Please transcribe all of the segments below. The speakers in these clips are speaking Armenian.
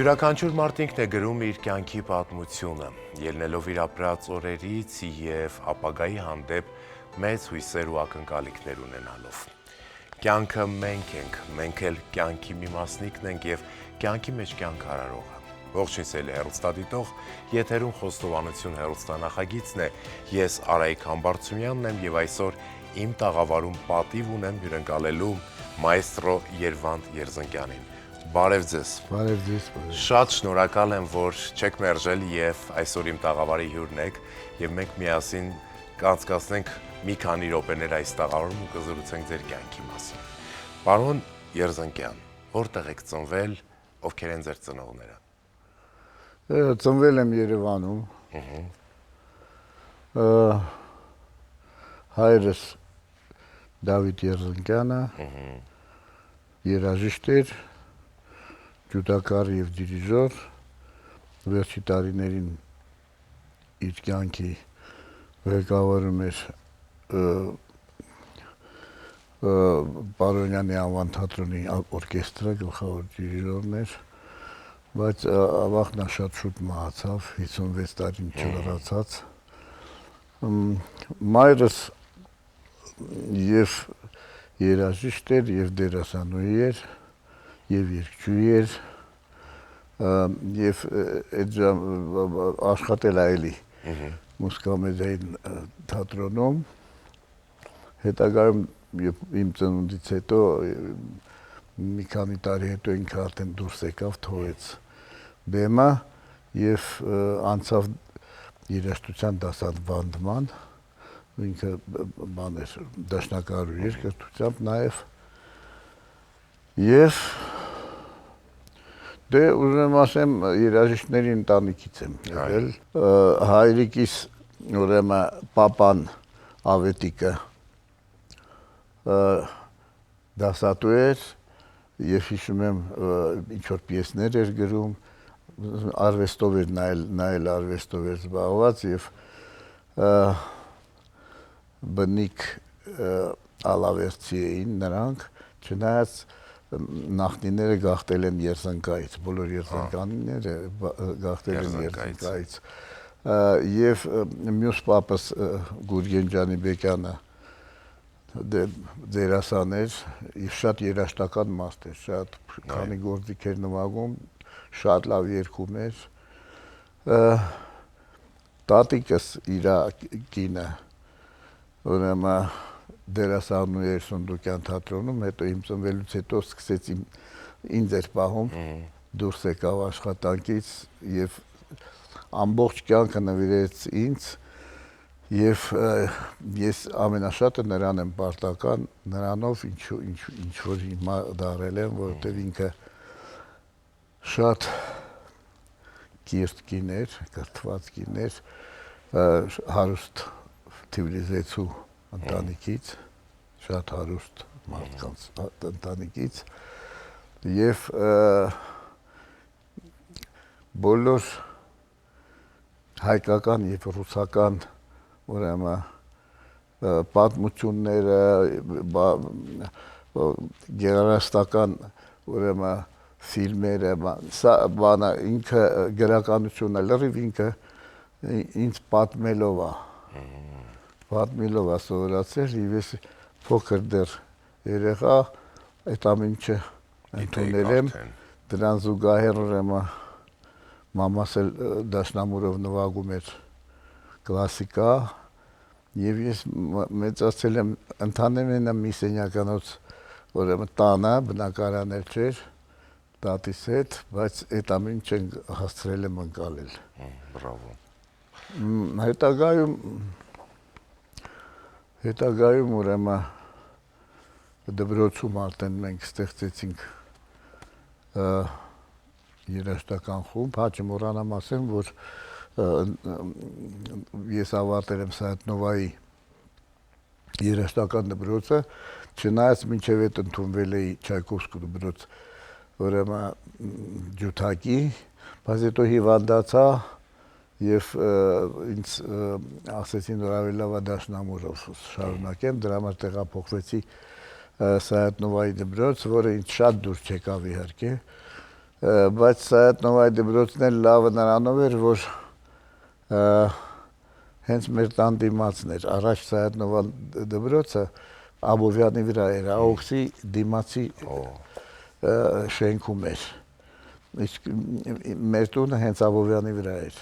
Յուրաքանչյուր մարդ ինքն է գրում իր կյանքի պատմությունը, ելնելով իր ապրած օրերից և ապագայի հանդեպ մեծ հույսեր ու ակնկալիքներ ունենալով։ Կյանքը մենք ենք, մենք էլ կյանքի մի մասնիկն ենք և կյանքի մեջ կյանք արարողը։ Ողջույն սիրելի հեռուստադիտող, եթերում Խոստովանություն հեռուստանախագիծն է, ես Արայիկ Համբարձումյանն եմ և այսօր իմ տաղավարում պատիվ ունեմ հյուրընկալելու մաեստրո Երվանդ Երզնկյանին։ Բարև ձեզ։ Բարև ձեզ։ Շատ շնորհակալ եմ, որ չեք մերժել և այսօր իմ տաղավարի հյուրն եք և մենք միասին կանցկացնենք մի քանի րոպեներ այս տաղավարում ու կզրուցենք ձեր կյանքի մասին։ Պարոն Երզնկյան, որտեղ եք ծնվել, ովքեր են ձեր ծնողները։ Ծնվել եմ Երևանում։ Հայրս Դավիթ Երզնկյանը երաժիշտ էր, ջութակար և դիրիժոր, վերջի տարիներին իր կյանքի ղեկավարում էր Պարոնյանի անվան թատրոնի օրկեստրը, գլխավոր դիրիժորն էր, բայց ավաղն շատ շուտ մահացավ, 56 տարին չլրացած։ Մայրս և երաժիշտ էր, և դերասանուհի էր, և երգչուհի էր, և աշխատել այլի մուսիկամեդիայի թատրոնում, հետագայում իմ ծնունդից հետո մի քանի տարի հետո ինքը արդեն դուրս եկավ, թողեց բեմը և անցավ երաժշտության դասավանդման, ինքը դաշնակահար էր կրթությամբ նաև, և ուզում ասեմ երաժիշտների ընտանիքից եմ եղել, հայրիկիս ուրեմն պապան Ավետիքը դասատու էր և հիշում եմ ինչ-որ պիեսներ էր գրում, արվեստով էր նայել արվեստով էր զբաղված և բնիկ ալավերդցի էին նրանք, չնայած նախնիները գաղթել են Երզնկայից, բոլոր երզնկանիները գաղթել են Երզնկայից, և մյուս պապս Գուրգեն Ջանիբեկյանը դերասան էր, շատ երաժշտական մաս էր, շատ քանի գործիք էր նվագում, շատ լավ երգում էր, տատիկս իր կինը ուրեմն դերասանուհի էր Սունդուկյան թատրոնում, հետո իմ ծնվելուց հետո սկսեց ինձ էր պահում, դուրս եկավ աշխատանքից և ամբողջ կյանքը նվիրեց ինձ և ես ամենաշատը նրան եմ պարտական, նրանով ինչ որ հիմա դարել եմ, որովհետև ինքը շատ կիրթ կին էր, կրթված կին էր, հարուստ թիվլիզեցու ընտանիքից, շատ հարուստ մարդկանց ընտանիքից և բոլոր հայկական և ռուսական պատմությունները, գեղարվեստական ֆիլմերը, ինքը գրականությունը լրիվ ինքը ինձ պատմելով է սովորացրել և ես փոքր դեռ երեխա այդ ամեն ինչը ընդունել եմ, դրան զուգահեռ մամաս էլ դաշնամուրով նվագում էր կլասիկա և ես մեծացել եմ ընդամենը մի սենյականոց տանը, բնակարան էլ չէր, տատիս հետ, բայց այդ ամեն ինչը հասցրել եմ ընկալել։ Բրավո։ Հետագայում ուրեմն դպրոցում արդեն մենք ստեղծեցինք երաժշտական խումբ, չմոռանամ ասեմ, որ ես ավարտել եմ Սայաթ-Նովայի երաժշտական դպրոցը, չնայած մինչև այդ ընդունվել էի Չայկովսկու դպրոց, ուրեմն ջութակի, բայց հետո հիվանդացա և ինձ ասեցին, որ ավելի լավ է դաշնամուրով շարունակեմ, դրա համար տեղափոխվեցի Սայաթ-Նովայի դպրոց, որը ինձ շատ դուր չեկավ իհարկե, բայց Սայաթ-Նովայի դպրոցն էլ լավը նրանով էր, որ հենց մեր տան դիմացն էր, առաջ Սայաթ-Նովա դպրոցը Աբովյանի վրա էր, Աոքսի դիմացի շենքում էր, իսկ մեր տունը հենց Աբովյանի վրա էր,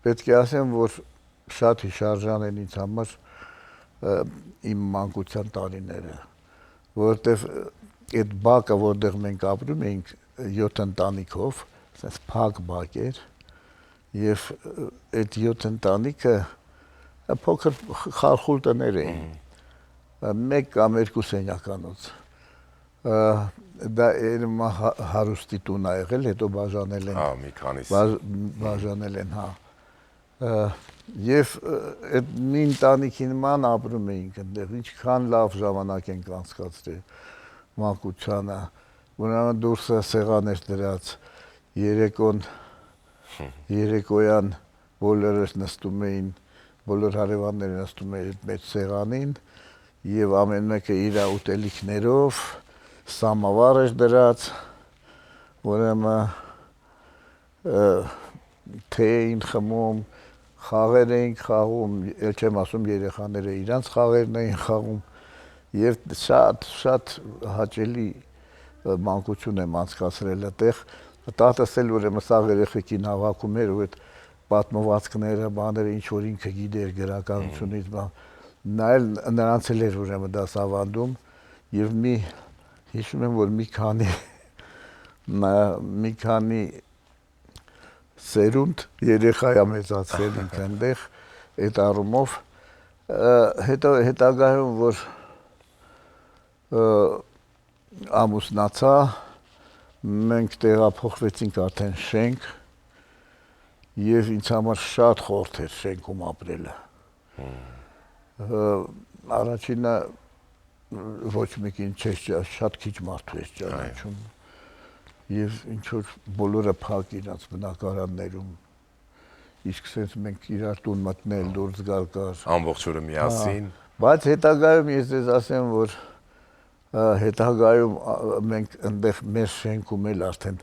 պետք է ասեմ, որ շատ հիշարժան են ինձ համար իմ մանկության տարիները, որովհետև այդ բակը, որտեղ մենք ապրում էինք 7 ընտանիքով, ասես փակ բակ էր, եւ այդ 7 ընտանիքը փոքր խարխուլ տներ էին, մեկ կամ երկու սենյականոց, դա երևի հարուստի տուն ա եղել, հետո բաժանել են, մի քանիս բաժանել են, եւ այդ մի ընտանիքի նման ապրում էինք այնտեղ, ինչքան լավ ժամանակ ենք անցկացրել մանկությանը, ուրեմն դուրսը սեղան էր դրած, երեկոյան բոլորս նստում էին, բոլոր հարևանները նստում էին այդ մեծ սեղանին եւ ամեն մեկը իր ուտելիքներով, սամավար էր դրած, ուրեմն թե էին խմում, խաղեր էինք խաղում, էլ չեմ ասում երեխաները իրանց խաղերն էին խաղում եւ շատ հաճելի մանկություն եմ անցկացրել այդտեղ, տատս էլ ուրեմն սաղ երեխեքին հավաքում էր ու այդ պատմվածքները, բաները ինչ որ ինքը գիտեր գրականությունից, նա էլ նրանց էլ էր ուրեմն դասավանդում եւ հիշում եմ որ մի քանի սերունդ երեխայա մեծացրել ինք այնտեղ այդ առումով հետագայում որ ամուսնացա մենք տեղափոխվեցինք արդեն շենք եւ ինձ համար շատ խորթ էր շենքում ապրելը առաջինը ոչ մեկին չէր շատ քիչ մարդու էր ճանաչում եւ ինչ որ բոլորը փակ իրաց բնակարաններում իսկ sense մենք իրար տուն մտնել դուրս գալ կար ամբողջ օրը միասին բայց հետագայում ես ձեզ ասեմ որ հետագայում մենք այնտեղ մեր շենքում էլ արդեն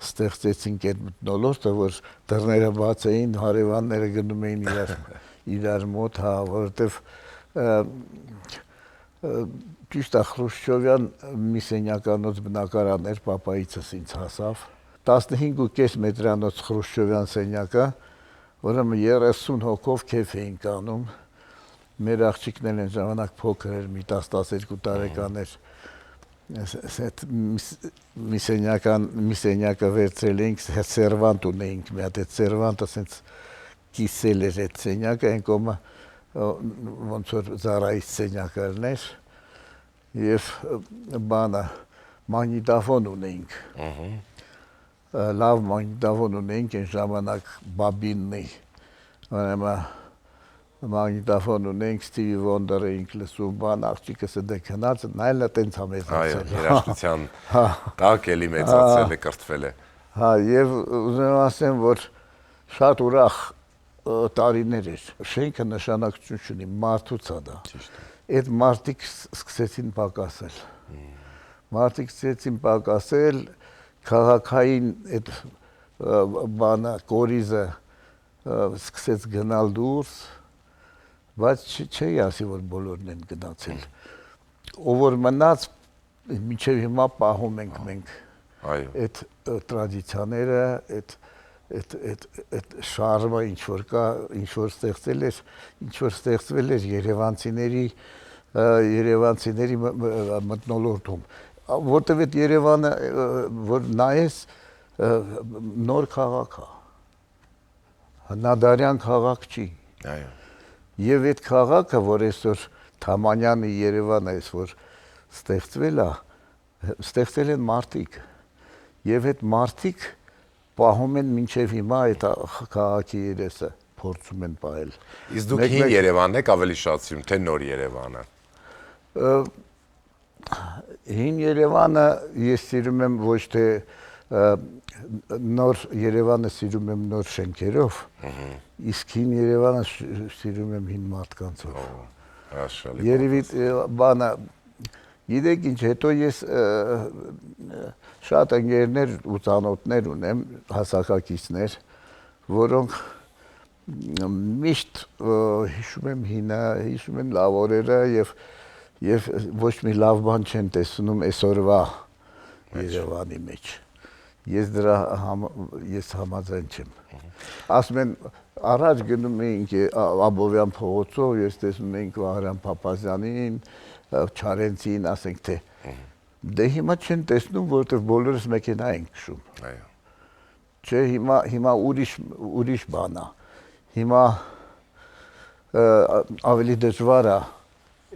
ստեղծեցինք այդ մթնոլորտը որ դռները բաց էին հարևանները գնում էին իրար մոտ որովհետեւ ճիշտ է Խրուշչովյան մի սենյականոց բնակարան էր, պապայիցս ինձ հասավ, 15.5 մետրանոց Խրուշչովյան սենյակը, ուրեմն 30 հոգով քեֆ էինք անում, մեր աղջիկներն են ժամանակ փոքր էր, մի 10-12 տարեկան էր, մի սենյակը վերցրել էինք, սերվանտ ունեինք, մի հատ այդ սերվանտը սենց կիսել էր այդ սենյակը, այն կողմը ոնց որ ծառայից սենյակը էր, եւ բանը մագնիտոֆոն ունեինք լավ մագնիտոֆոն ունեինք այն ժամանակ բաբիննի ուրեմն մագնիտոֆոն ունեինք Ստիվի Վոնդեր էինք լսում բան աղջիկս դե քնած նայելը տենց ա մեծացել երաժշտության տակ էլի մեծացել է կրթվել է եւ ուզում ասեմ որ շատ ուրախ տարիներ էր շենքը նշանակություն չունի մարդուց է դա այդ մարդիկ սկսեցին պակասել, քաղաքային այդ բանը, կորիզը սկսեց գնալ դուրս, բայց չէի ասի, որ բոլորն են գնացել, ով որ մնաց, մինչև հիմա պահում ենք մենք այդ տրադիցիաները, այդ շարմը ինչ որ կա, ինչ որ ստեղծվել էր երևանցիների մթնոլորտում, որտեւ այդ Երևանը որ նայես նոր քաղաք է, հնադարյան քաղաք չի, եւ այդ քաղաքը, որ այսօր Թամանյանի Երևանը այսօր ստեղծվել են մարդիկ, եւ այդ մարդիկ պահում են մինչև հիմա այդ քաղաքի երեսը փորձում են պահել։ Իսկ դուք հին Երևանն եք ավելի շատ սիրում, թե նոր Երևանը։ Հին Երևանը ես սիրում եմ ոչ թե նոր Երևանը սիրում եմ նոր շենքերով, իսկ հին Երևանը սիրում եմ հին մարդկանցով։ Երևի բանը Գիտեք ինչ, հետո ես շատ ընկերներ ու ծանոթներ ունեմ, հասակակիցներ, որոնք միշտ հիշում եմ լավ օրերը եւ ոչ մի լավ բան չեն տեսնում այսօրվա Երևանի մեջ։ Ես համաձայն չեմ։ Ասում են առաջ գնում էինք Աբովյան փողոցով, ես տեսնում էինք Վահրամ Փափազյանին, Չարենցին, ասենք թե դե հիմա չեն տեսնում, որովհետև բոլորս մեքենա ենք քշում։ Այո։ Չէ, հիմա ուրիշ բան է։ Հիմա ավելի դժվար է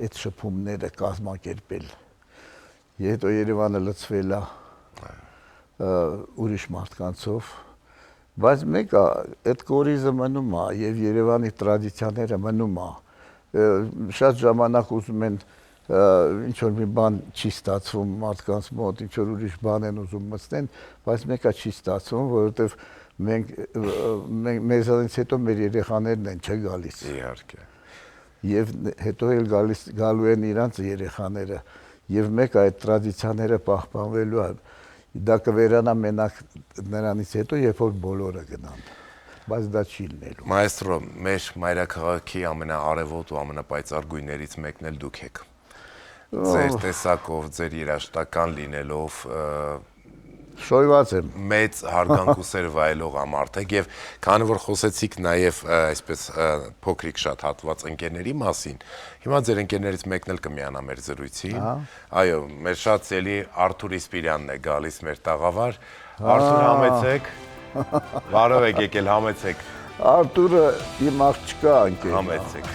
այդ շփումները կազմակերպել։ Հետո Երևանը լցվել է ուրիշ մարդկանցով, բայց մեկը այդ կորիզը մնում է եւ Երևանի տրադիցիաները մնում է։ Շատ ժամանակ ուզում են ինչ որ մի բան չի ստացվում մարդկանց մոտ, ինչ որ ուրիշ բան են ուզում մտցնեն, բայց մեկը չի ստացվում, որովհետեւ մեզանից հետո մեր երեխաներն են չէ գալիս։ Իհարկե։ Եվ հետո էլ գալու են իրանց երեխաները եւ մեկը այդ տրադիցիաները պահպանվելու է։ Դա կվերանա մենակ նրանից հետո, երբ որ բոլորը գնան, բայց դա չի լինելու։ Մայստրո, մեր մայրաքաղաքի ամենաարևոտ ու ամենապայծառ գույներից մեկն էլ դուք եք։ Ձեր տեսակով, ձեր երաժշտական լինելով շոյված եմ։ Մեծ հարգանք ու սեր վայելող ամարդ եք եւ քանի որ խոսեցիք նաեւ այսպես փոքրիկ շատ հատված ընկերների մասին, հիմա ձեր ընկերներից մեկն էլ կմիանա մեր զրույցին։ Այո, մեր շատ ցելի Արթուր Իսպիրյանն է գալիս մեր տաղավար։ Արթուր, համեցեք։ Բարով եք եկել, համեցեք։ Արթուրը իմ աղջկա ընկերն է։ Համեցեք։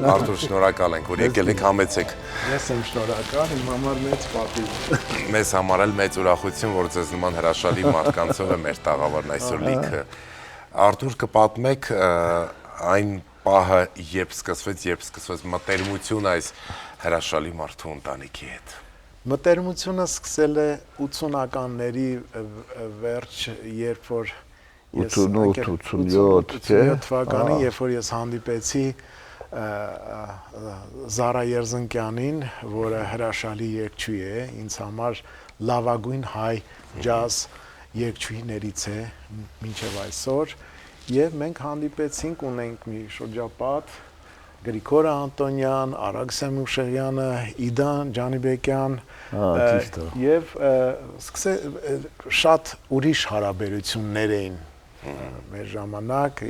Արթուր, շնորհակալ ենք, որ եկել եք, համեցեք։ Ես եմ շնորհակալ, իմ համար մեծ պատիվ։ Մեզ համար էլ մեծ ուրախություն, որ ձեզ նման հրաշալի մարդկանցով է մեր տաղավարն այսօր լիքը։ Արթուր, կպատմեք այն պահը, երբ սկսվեց մտերմություն այս հրաշալի մարդու ընտանիքի հետ։ Մտերմությունը սկսել է 80-ականների վերջ, երբ որ 88-87 թվականին, երբ որ ես հանդիպեցի Զարա Երզնկյանին, որը հրաշալի երգչուհի է, ինձ համար լավագույն հայ ջազ երգչուհիներից է մինչև այսօր, եւ մենք հանդիպեցինք, ունենք մի շրջապատ, Գրիգոր Անտոնյան, Արաքսիա Մուշեղյանը, Իդան Ջանիբեկյան, եւ շատ ուրիշ հարաբերություններ էին մեր ժամանակ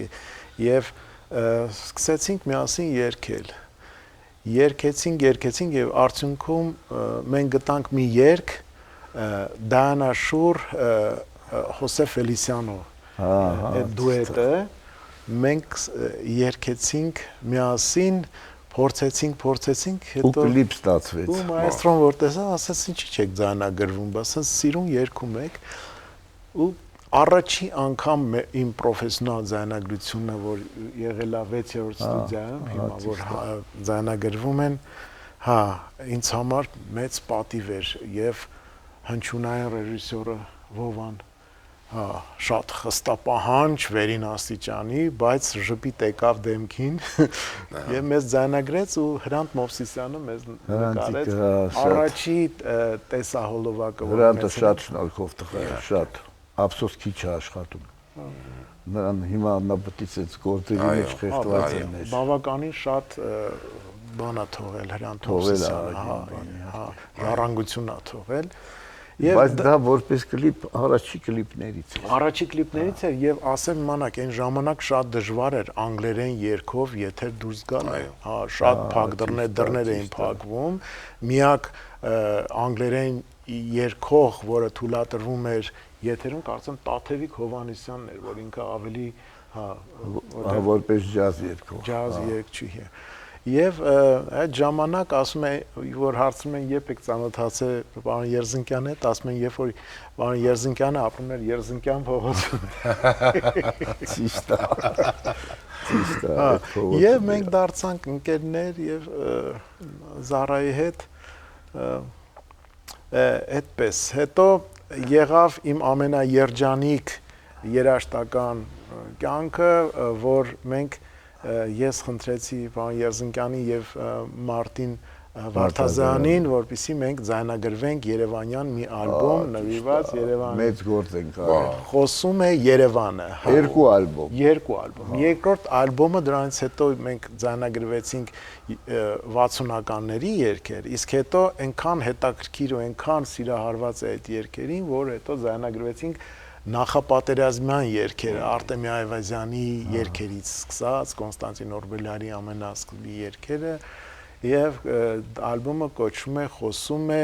եւ սկսեցինք միասին երգել։ Երգեցինք եւ արդյունքում մենք գտանք մի երգ Դանա Շուր Հոսեֆ Ֆելիսիանո այդ դուետը մենք երգեցինք միասին, փորձեցինք, հետո ու կլիպ ստացվեց։ Ու մայստրոն որ տեսա, ասաց ինչի՞ չեք ձայնագրվում, ասաց սիրուն երգում եք։ Ու առաջի անգամ իմ պրոֆեսիոնալ ձայնագրությունը, որ եղել է 6-րդ ստուդիայում, հիմա որ ձայնագրվում են, հա, ինձ համար մեծ պատիվ էր եւ հնչյունային ռեժիսորը Վովան, հա, շատ խստապահանջ վերին աստիճանի, բայց ժպիտ եկավ դեմքին եւ մեզ ձայնագրեց ու Հրանտ Մովսիսյանը մեզ նկարեց առաջի տեսահոլովակը, որ Հրանտը շատ շնորհքով տղա է, շատ ափսոս քիչ է աշխատում։ Նրան հիմա նպատից գործերի մեջ խեղդված է մեր։ Բավականին շատ բան է թողել Հրանտ Մովսիսյանը, հա, ժառանգություն է թողել։ Բայց դա որպես կլիպ առաջի կլիպներից է։ Առաջի կլիպներից էր եւ ասեմ մանակ այն ժամանակ շատ դժվար էր անգլերեն երգով եթեր դուրս գալ։ Հա, շատ փակ դռներ էին փակվում։ Միակ անգլերեն երգող, որը թույլատրվում էր եթերում, կարծեմ Տաթևիկ Հովհաննիսյանն էր, որ ինքը ավելի, հա, որպես ջազ երգող։ Ջազ երգչուհի է։ Եվ այդ ժամանակ ասում է, որ հարցնում են երբ եք ծանոթացել պարոն Երզնկյանի հետ, ասում են երբ որ պարոն Երզնկյանը ապրում էր Երզնկյան փողոցում։ Ճիշտ է։ Եվ մենք դարձանք ընկերներ եւ Զարայի հետ այդպես։ Հետո եղավ իմ ամենաերջանիկ երաժշտական կյանքը, որ մենք ես խնդրեցի պարոն Երզնկյանի եւ Մարտին Վարդազյանին, որպեսզի մենք ձայնագրվենք Երևանյան մի ալբոմ նվիրված Երևանին։ Մեծ գործ ենք արել։ Խոսում է Երևանը։ Երկու ալբոմ։ Երկու ալբոմ։ Երկրորդ ալբոմը դրանից հետո մենք ձայնագրվեցինք 60-ականների երգեր, իսկ հետո այնքան հետաքրքիր ու այնքան սիրահարված է այդ երգերին, որ հետո ձայնագրվեցինք նախապատերազմյան երգերը, Արտեմի Այվազյանի երգերից սկսած, Կոնստանտին Օրբելյանի ամենասկզբի երգերը, եւ ալբոմը կոչվում է խոսում է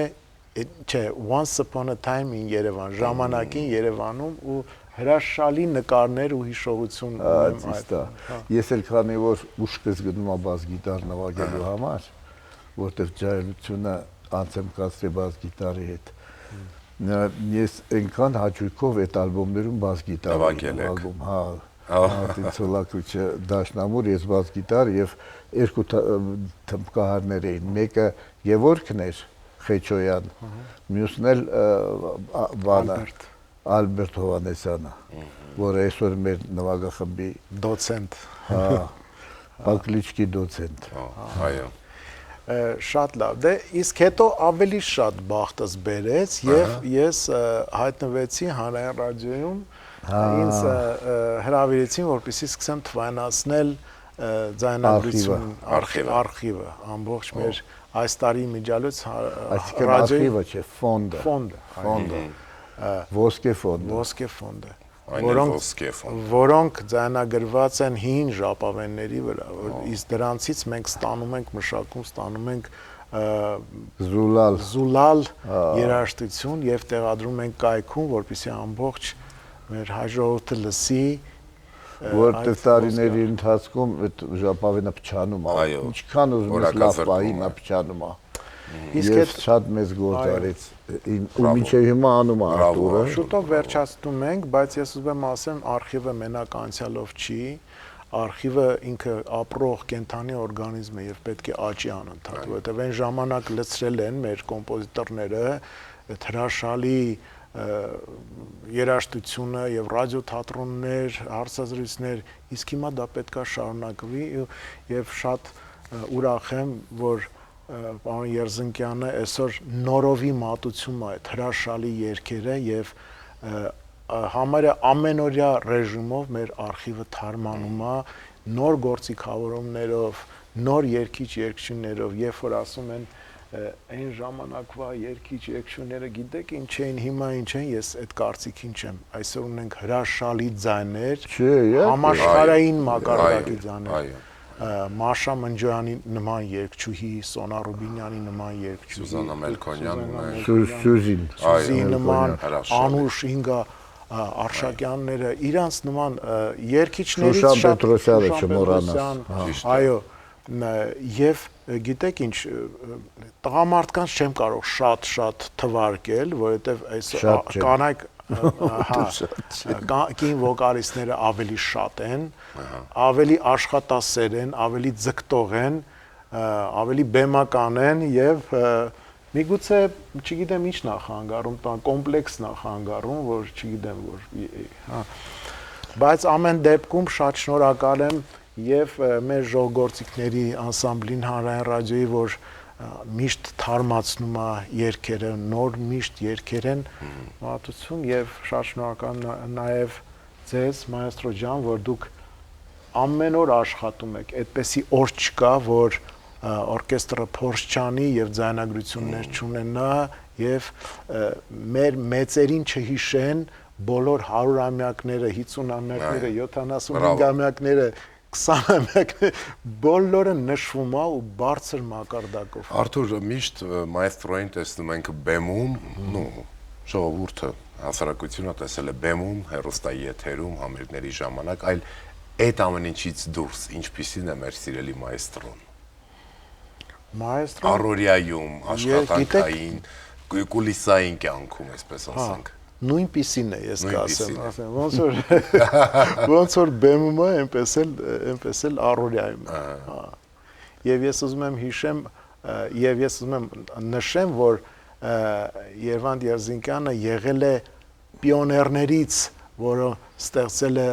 չէ Once Upon a Time in Yerevan, ժամանակին Երևանում ու հրաշալի նկարներ ու հիշողություն ունեմ այդ։ Ես էլ քանի որ ուշքս գնում եմ բաս գիտար նվագելու համար, որտեղ ջահելությունը անց եմ կացրել բաս գիտարի հետ։ Ես այնքան հաճույքով այդ ալբոմներում բաս գիտար նվագում, հա, Ցոլակուչը դաշնամուր, ես բաս գիտար եւ երկու թմբկահարներ էին, մեկը Գևորգն էր Խեչոյան, մյուսն էլ Ալբերտ Հովանեսյանը, որը այսօր մեր նվագախմբի դոցենտ, հա, Ակլիչկի դոցենտ։ Այո։ Շատ լավ, դե իսկ հետո ավելի շատ բախտս բերեց եւ ես հայտնվեցի Հանրային ռադիոյում, ինձ հրավիրեցին, որպեսզի սկսեմ թվայնացնել ձայնագրություն արխիվը, ամբողջ մեր այս տարի միջալուց այսինքն արխիվը չէ, ֆոնդը, ոսկե ֆոնդը, որոնք ձայնագրված են հին ժապավենների վրա, իսկ դրանցից մենք ստանում ենք մշակում, ստանում ենք զուլալ երաժշտություն եւ տեղադրում ենք կայքում, որպեսզի ամբողջ մեր հայ ժողովուրդը լսի, որտեղ տարիների ընթացքում այդ ժապավենը փչանում է, ինչքան ուզում ես լավ պահի, նա փչանում է։ Իսկ այդ շատ մեծ գործ արեց, ու մինչև հիմա անում է Արտուրը։ Շուտով վերջացնում ենք, բայց ես ուզում եմ ասեմ, արխիվը մենակ անցյալով չի, արխիվը ինքը ապրող կենթանի օրգանիզմ է եւ պետք է աճի անընդհատ, որովհետեւ այն ժամանակ լցրել են մեր կոմպոզիտորները այդ հրաշալի երաժշտությունը եւ ռադիոթատրոններ, հարցազրույցներ, իսկ հիմա դա պետքա շարունակվի եւ շատ ուրախ եմ, որ պարոն Երզնկյանը այսօր նորովի մատուցում է այդ հրաշալի երգերը եւ համարյա ամենօրյա ռեժիմով մեր արխիվը թարմանում է նոր գործիքավորումներով, նոր երգիչ-երգչուներով, երբ որ ասում են այն ժամանակվա երգիչ-երգչուները գիտեք ինչ էին, հիմա ինչ են, ես այդ կարծիքին չեմ։ Այսօր ունենք հրաշալի ձայներ, համաշխարհային մակարդակի ձայներ։ Մաշա Մնջոյանի նման երգչուհի, Սոնա Ռուբինյանի նման երգչուհի, Սուզաննա Մելքոնյան, Սուզի նման, Անուշ Ինգա Արշակյանները, իրանց նման երգիչներից շատ Պետրոսյանը չմոռանաս։ Այո, եւ գիտեք ինչ, տղամարդկանց չեմ կարող շատ թվարկել, որովհետեւ այս կանայք կին վոկալիստները ավելի շատ են, ավելի աշխատասեր են, ավելի ձգտող են, ավելի բեմական են եւ միգուցե չգիտեմ ինչ նախանգարում, կոմպլեքս նախանգարում, որ չգիտեմ որ, հա, բայց ամեն դեպքում շատ շնորհակալ եմ եւ մեր ժողովրդիկների անսամբլին Հանրային ռադիոյի, որ միշտ թարմացնում է երգերը, նոր միշտ երգեր են մատուցում եւ շատ շնորհակալ նաեւ ձեզ մայստրո ջան, որ դուք ամեն օր աշխատում եք, այդպեսի օր չկա, որ օրկեստրը փորձ չանի եւ ձայնագրություններ չունենա եւ մեր մեծերին չհիշեն բոլոր 100-ամյակները, 50-ամյակները, 75-ամյակները 20 բոլորը նշվում է ու բարձր մակարդակով։ Արթուր, միշտ մայստրոին տեսնում ենք բեմում, ժողովուրդը, հասարակությունը տեսել է բեմում, հեռուստայի եթերում, համերգների ժամանակ, այլ այդ ամեն ինչից դուրս, ինչպիսին է մեր սիրելի մայստրոն։ Մայստրոն առօրյայում, աշխատանքային, կուլիսային կյանքում, այսպես ասենք։ Նույնպիսին է, ես կասեմ, ոնց որ բեմում է, այնպես էլ առօրյայում է։ Եվ ես ուզում եմ հիշեմ, եւ ես ուզում եմ նշեմ, որ Երվանդ Երզինկյանը եղել է պիոներներից, որը ստեղծել է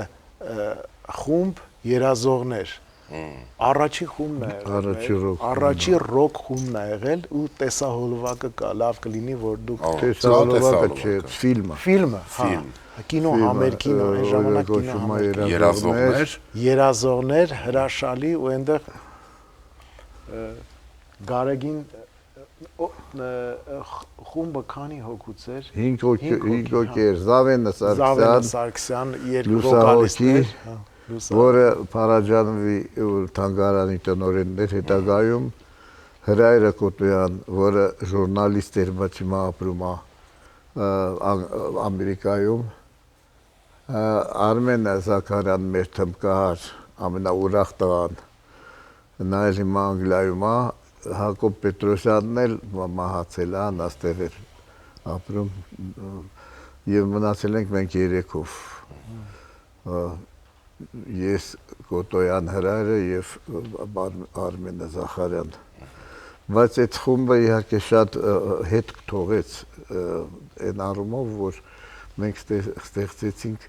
խումբ երազողներ, Առաջի խումբն է եղել։ Առաջի ռոք խումբն է եղել ու տեսահոլովակը կա, լավ կլինի որ դուք տեսահոլովակը չէ, ֆիլմը։ Ֆիլմը, կինո համերգին այն ժամանակ կինո երազողներ, երազողներ հրաշալի ու այնտեղ Գարեգին խումբը քանի հոգուց էր 5 հոգի էր Զավենը Սարգսյան երկու վոկալիստներ, վոկալիստներ որը Փարաջանովի թանգարանի տնօրենն էր հետագայում, Հրայրը Կոտոյան, որը ժուրնալիստ էր, բայց հիմա ապրում է Ամերիկայում, Արմենը Զաքարյան մեր թմբկահար, ամենաուրախ տղան, նա էլ հիմա Անգլիայում է, Հակոբ Պետրոսյանն էլ մահացել է, նա ստեղ էր ապրում եւ մնացել ենք մենք երեքով։ Ես Կոտոյան Հրայրը եւ Արմենը Զախարյան։ Բայց այդ խումբը իհարկե շատ հետ թողեց այն առումով, որ մենք ստեղծեցինք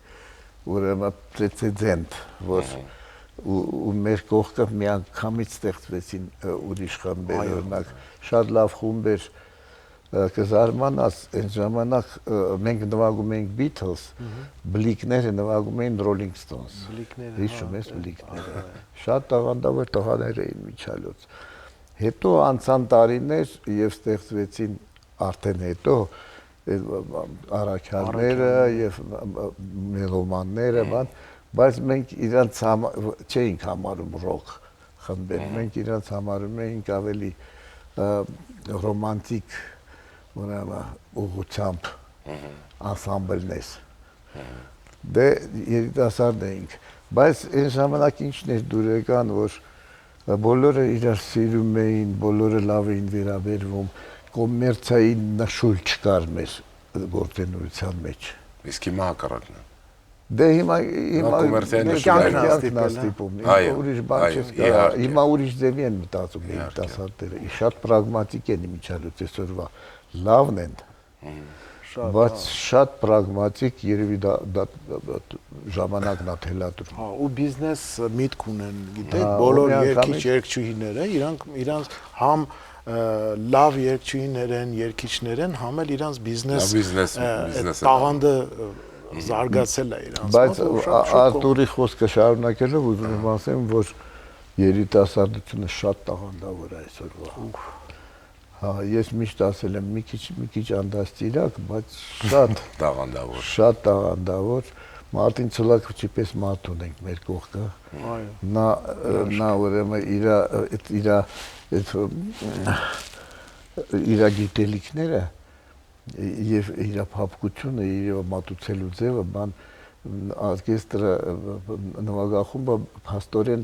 ուրեմն պրեցեդենտ, որ ու մեր կողքը միանգամից ստեղծվեցին ուրիշ խմբեր, օրինակ շատ լավ խումբեր կզարմանաս, այն ժամանակ մենք նվագում էինք Beatles, Բլիկները նվագում էին Rolling Stones։ Հիշում ես Բլիկները։ Շատ տաղանդավոր տղաներ էին միջալոց։ Հետո անցան տարիներ եւ ստեղծվեցին արդեն հետո առաքյալները եւ մելոմանները, բայց մենք իրանց չէինք համարում ռոք խմբեր, մենք իրանց համարում էինք ավելի ռոմանտիկ ուղղությամբ անսամբլներ։ Դե երիտասարդ էինք, բայց այն ժամանակ ինչն էր դուր եկան, որ բոլորը իրար սիրում էին, բոլորը լավ էին վերաբերվում, կոմերցիայի նշույլ չկար մեր գործունեության մեջ։ Իսկ հիմա հակառակն է։ Դե հիմա կյանքն է ստիպում, ուրիշ բան չես կարա, հիմա ուրիշ ձևի են մտածում երիտասարդները, շատ պրագմատիկ են իմիջալուց այսօրվա, լավն են, բայց շատ պրագմատիկ երևի դա ժամանակն է թելադրում։ Ու բիզնես միտք ունեն, գիտեք, բոլոր երգիչ-երգչուհիները, իրանք համ լավ երգչուհիներ են, երգիչներ են, համ էլ իրանք բիզնես տաղանդը զարգացել է իրանց։ Բայց Արտուրի խոսքը շարունակելով ուզում եմ ասեմ, որ երիտասարդությունը շատ տաղանդավոր է այսօրվա։ Հա, ես միշտ ասել եմ մի քիչ անդաստիրակ, բայց շատ տաղանդավոր։ Մարտին Ցոլակովի պես մարդ ունենք մեր կողքը։ Նա ուրեմն իր գիտելիքները եւ իր փափկությունը, իր մատուցելու ձևը, բան օրկեստրը նվագախումբը փաստորեն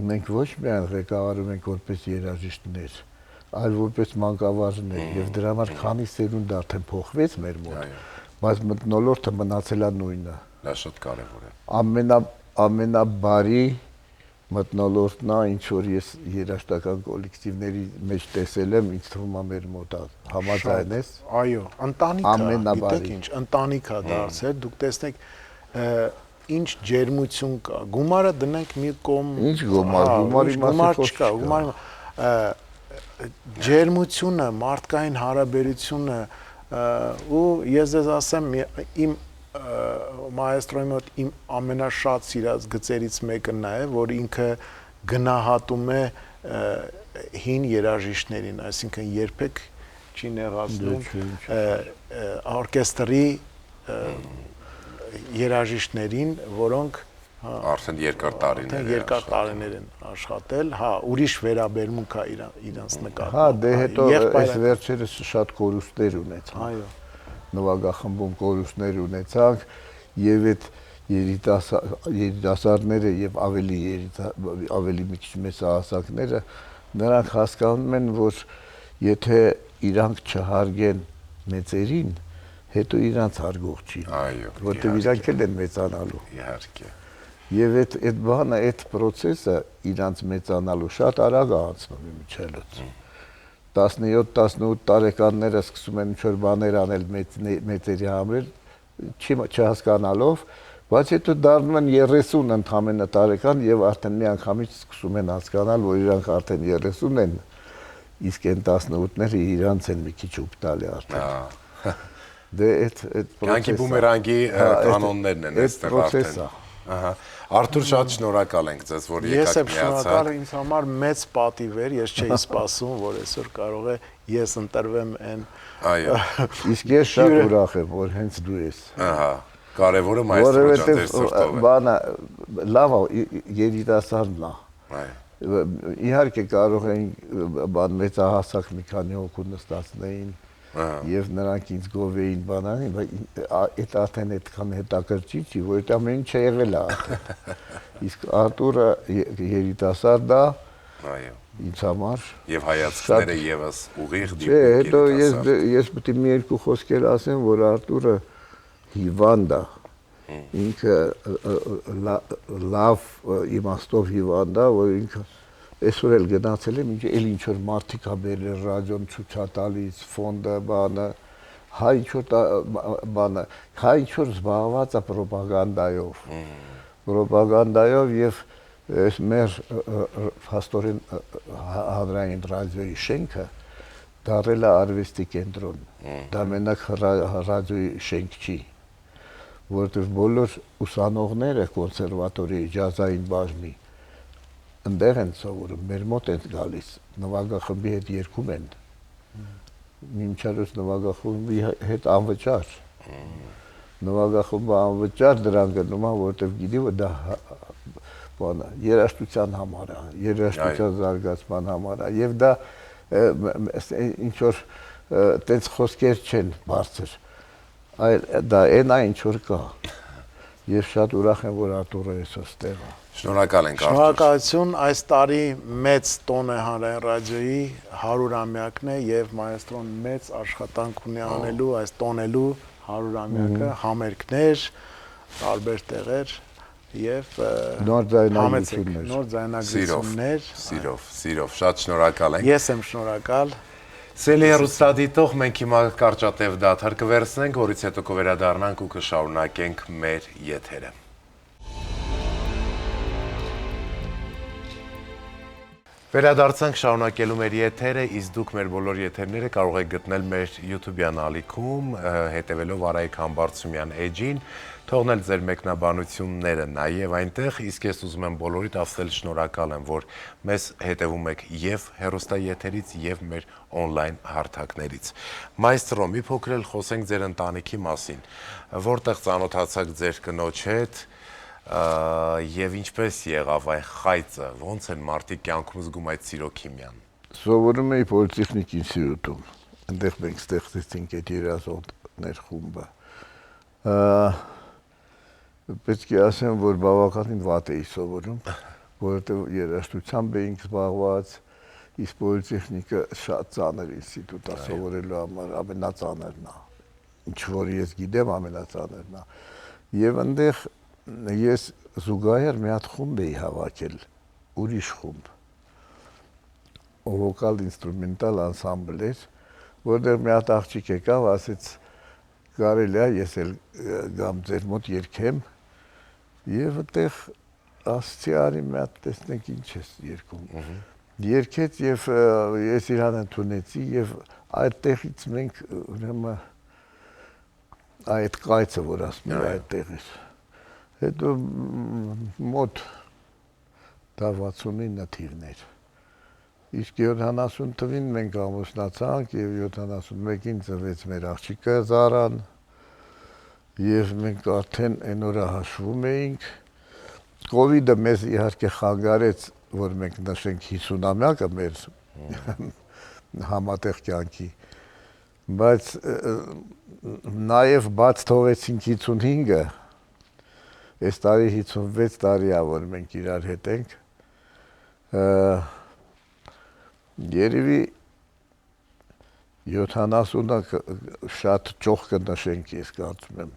մենք ոչ միայն ղեկավարում ենք որպես երաժիշտներ, այլ որպես մանկավարժներ եւ դրա համար քանի սերունդ արդեն փոխվեց մեր մոտ, բայց մթնոլորտը մնացել է նույնը։ Դա շատ կարեւոր է։ Ամենաբարի մթնոլորտն է, ինչ որ ես երաժշտական կոլեկտիվների մեջ տեսել եմ, ինձ թվում է մեր մոտ համաձայն ես։ Այո, ընտանիքը, գիտեք ինչ, ընտանիքը դարձել, դուք տեսնեք ինչ ջերմություն կա։ Գումարը դնենք մի կողմ։ Ինչ գումար, գումար չկա, ջերմությունը, մարդկային հարաբերությունը ու ես ձեզ ասեմ իմ մայեստրոյի մոտ իմ ամենաշատ սիրած գծերից մեկը նա է, որ ինքը գնահատում է հին երաժիշտներին, այսինքն երբեք չի նեղացնում օրկեստրի երաժիշտներին, որոնք արդեն երկար տարիներ են աշխատել, հա, ուրիշ վերաբերմունք է իրանց նկատմամբ։ Հա, դե հետո այս վերջերս շատ կորուստներ ունեցան։ Այո։ Նվագախմբում կորուստներ ունեցանք եւ այդ երիտասարդները եւ ավելի մի քիչ մեծ հասակները նրանք հասկանում են, որ եթե իրանք չհարգեն մեծերին, հետո իրանք հարգող չի, որտեղ իրանք էլ են մեծանալու։ Իհարկե։ Եվ այդ բանը, այդ process-ը իրանք մեծանալու շատ արագ է անցնում իմիջիայլոց։ 17-18 տարեկանները սկսում են ինչ-որ բաներ անել մեծերի համար, չհասկանալով, Բայց հետո դառնում են 30 ընդամենը տարեկան եւ արդեն մի անգամից սկսում են հասկանալ, որ իրանք արդեն 30 են, իսկ այն 18-ները իրանց են մի քիչ ուպտալի արդեն։ Դե այդ Կյանքի բումերանգի կանոններն են այստեղ արդեն։ Ահա։ Արթուր, շատ շնորհակալ ենք ձեզ, որ եկաք Ես եմ միացաք։ շնորհակալ, ինձ համար մեծ պատիվ էր, ես չէի սպասում, որ այսօր կարող է ես ընտրվեմ այն։ Այո։ Իսկ ես շատ ուրախ եմ, որ հենց դու ես։ Ահա։ Կարևորը մայստրո ջան ձեր սրտով է։ Բանը լավ է, երիտասարդն է։ Այո։ Իհարկե կարող էին բան մեծահասակ մի քանի հոգու նստածներին եւ նրանք ինձ գովեին բանային, բայց այդ արդեն այդքան հետաքրքիր չի, որ դա ամեն ինչ եղել է արդեն։ Իսկ Արտուրը երիտասարդ է, Այո։ ինձ համար։ Եվ հայացքները եւս ուղիղ Չէ, հետո ես պետք է մի երկու խոսքեր ասեմ, որ Արտուրը հիվանդ է։ Ինքը լավ իմաստով հիվանդ է, որ ինքը այսօր էլ գնացել եմ, էլ ինչ որ մարդիկ ա բերել ռադիոն ցուցատալից, ֆոնդը, բանը, հայ ինչ որ զբաղված է պրոպագանդայով եւ այս մեր փաստորեն հանրային ռադիոյի շենքը դարել է արվեստի կենտրոն։ Դա մենակ ռադիոյի շենք չի, որովհետեւ բոլոր ուսանողները կոնսերվատորիայի ջազային բաժնի ընդեղ են սովորում, մեր մոտ են գալիս, նվագախմբի հետ երգում են, մինչարոց նվագախմբի հետ անվճար, նվագախմբը անվճար դրան գնում է, որովհետև գիտի, որ դա երաժշտության համար է, երաժշտության զարգացման համար է, և դա ինչ-որ տենց խոսքեր չեն բարձր, դա այն է, ինչ-որ կա, և շատ ուրախ եմ, որ Արտուրը այսօր ստեղ է։ Շնորհակալ ենք Արտուր։ Շնորհակալություն, այս տարի մեծ տոն է հանրային ռադիոյի 100-ամյակն է եւ մայստրոն մեծ աշխատանք ունի անելու այս տոնելու 100-ամյակը, համերգներ, տարբեր տեղեր եւ նոր ձայնագրություններ։ Սիրով, շատ շնորհակալ ենք։ Ես եմ շնորհակալ։ Սելի հեռուստադիտող, մենք հիմա կարճատև դադար կվերցնենք, որից հետո կվերադառնանք ու կշարունակենք մեր եթերը։ Վերադարձանք շարունակելու մեր եթերը, իսկ դուք մեր բոլոր եթերները կարող եք գտնել մեր YouTube-յան ալիքում, հետևելով Արայիկ Համբարձումյան էջին, թողնել ձեր մեկնաբանությունները նաև այնտեղ, իսկ ես ուզում եմ բոլորիդ ասել շնորհակալ եմ, որ մեզ հետևում եք եւ հեռուստաեթերից եւ մեր on-line հարթակներից։ Մայստրո, մի փոքր էլ խոսենք ձեր ընտանիքի մասին, որտեղ ծանոթացաք ձեր կնոջ հետ, եւ ինչպես եղավ այն խայծը, ոնց են մարդիկ կյանքում զգում այդ սիրո քիմիան։ Սովորում էի պոլիտեխնիկ ինստիտուտում, այնտեղ մենք ստեղծեցինք այդ երազողներ խումբը։ Պետք է ասեմ, որ բավականին վատ էի սովորում, որովհետեւ երաժշտությամբ էինք զբաղված, իսկ պոլիտեխնիկը շատ ծանր ինստիտուտ է սովորելու համար, ամենածանրն է։ Ինչ որ ես գիտեմ, ամենածանրն է։ Եվ այնտեղ ես զուգահեռ մի հատ խումբ էի հավաքել, ուրիշ խումբ, վոկալ ինստրումենտալ անսամբլ էր, որտեղ մի հատ աղջիկ եկավ, ասեց կարելի է ես էլ գամ ձեր մոտ երգեմ, եւ այդտեղ ասացի արի մի հատ տեսնենք ինչ ես երգում։ Երգեց եւ ես իրան ընդունեցի եւ այդտեղից մենք ուրեմն այդ կայծը, որ ասում եմ այդտեղից հետո մոտ դա 69 թիվներ, իսկ 70 թվին մենք ամուսնացանք և 71-ին ծնվեց մեր աղջիկը Զարան և մենք արդեն այն օրը հաշվում էինք, կովիդը մեզ իհարկե խանգարեց, որ մենք նշենք 50-ամյակը մեր համատեղ կյանքի, բայց նաև բաց թողեցինք 55-ը, այս տարի 56 տարի է, որ մենք իրար հետ ենք, երևի 70-ը շատ ճոխ կնշենք, ես կարծում եմ,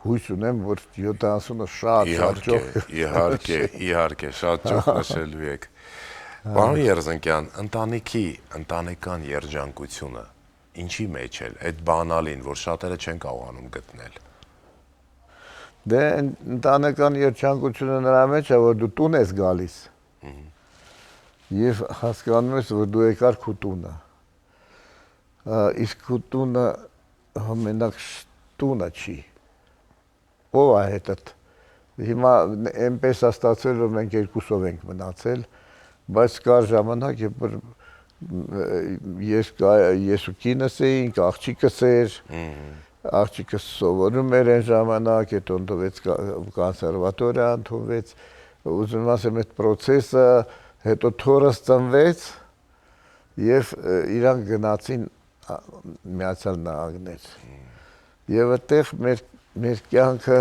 հույս ունեմ, որ 70-ը շատ ճոխ Իհարկե, շատ ճոխ նշելու եք։ Պարոն Երզնկյան, ընտանեկան երջանկությունը ինչի մեջ էլ, այդ բանալին, որ շատերը չեն կարողանում գտնել։ Դե ընտանեկան երջանկությունը նրա մեջ է, որ դու տուն ես գալիս։ Եվ հասկանում ես, որ դու եկար քո տունը։ Իսկ քո տունը մենակ տունը չի։ Ո՞վ է հետդ։ Հիմա այնպես է ստացվել, որ մենք երկուսով ենք մնացել, բայց կար ժամանակ, երբ ես ու կինս էինք, աղջիկս էր, աղջիկս սովորում էր այն ժամանակ, հետո ընդունվեց կոնսերվատորիա, ընդունվեց, ուզում ասեմ այդ process-ը, հետո թորս ծնվեց եւ իրանք գնացին Միացյալ Նահանգներ։ Եվ այդտեղ մեր կյանքը,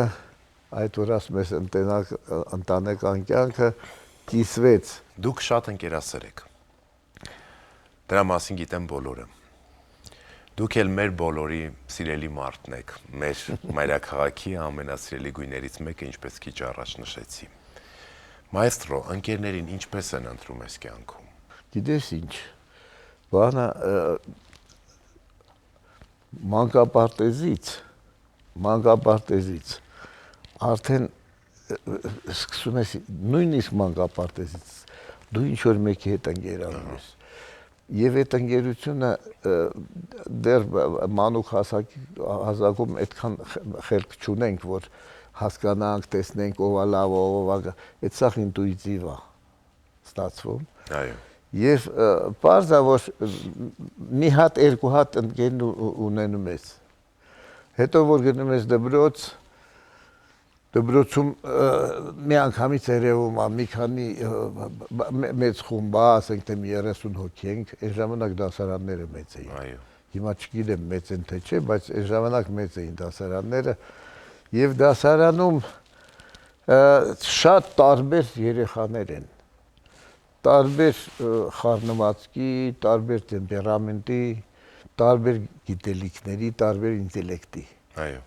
այդ որ ասում ես ընտանեկան կյանքը կիսվեց։ Դուք շատ ընկերասեր եք։ Դրա մասին գիտեմ բոլորը։ Դուք էլ մեր բոլորի սիրելի մարդն եք, մեր մայրաքաղաքի ամենասիրելի գույներից մեկը, ինչպես քիչ առաջ նշեցի։ Մայստրո, ընկերներին ինչպես են ընտրում այս կյանքում։ Գիտես ինչ, բանը մանկապարտեզից արդեն սկսում ես նույնիսկ մանկապարտեզից դու ինչ որ մեկի հետ ընկերանում ես։ Եվ այդ ընկերությունը դեռ մանուկ հասակում այդքան խելք չունենք, որ հասկանանք, տեսնենք ով է լավ, ով է, այդ սա ինտուիտիվ է ստացվում։ Այո։ Եվ պարզ է, որ մի հատ, երկու հատ ընկերն ունենում ես։ Հետո որ գնում ես դպրոցում մի անգամից երևում է մի քանի մեծ խումբ է, ասենք թե 30 հոգի ենք, այն ժամանակ դասարանները մեծ էին։ Այո։ Հիմա չգիտեմ մեծ են թե չէ, բայց այն ժամանակ մեծ էին դասարանները եւ դասարանում շատ տարբեր երեխաներ են։ Տարբեր խառնվածքի, տարբեր տեմպերամենտի, տարբեր գիտելիքների, տարբեր ինտելեկտի։ Այո։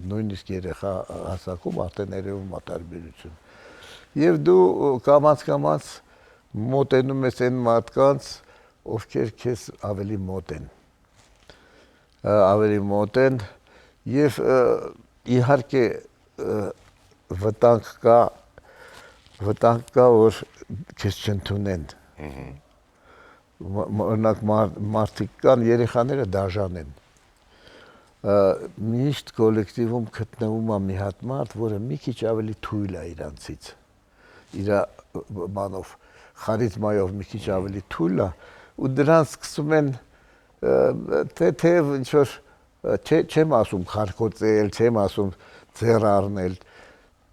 Նույնիսկ երեխա հասակում արդեն երևում է տարբերություն։ Եվ դու կամաց մոտենում ես այն մարդկանց, ովքեր քեզ ավելի մոտ են, եւ իհարկե վտանգ կա, որ քեզ չընդունեն։ Օրինակ մարդիկ կան, երեխաները դաժան են։ Միշտ կոլեկտիվում գտնվում է մի հատ մարդ, որը մի քիչ ավելի թույլ է իրանցից։ Իր բանով, խարիզմայով մի քիչ ավելի թույլ է, ու դրանց սկսում են թե ինչ որ չեմ ասում խարքոծել, չեմ ասում ձեռ առնել,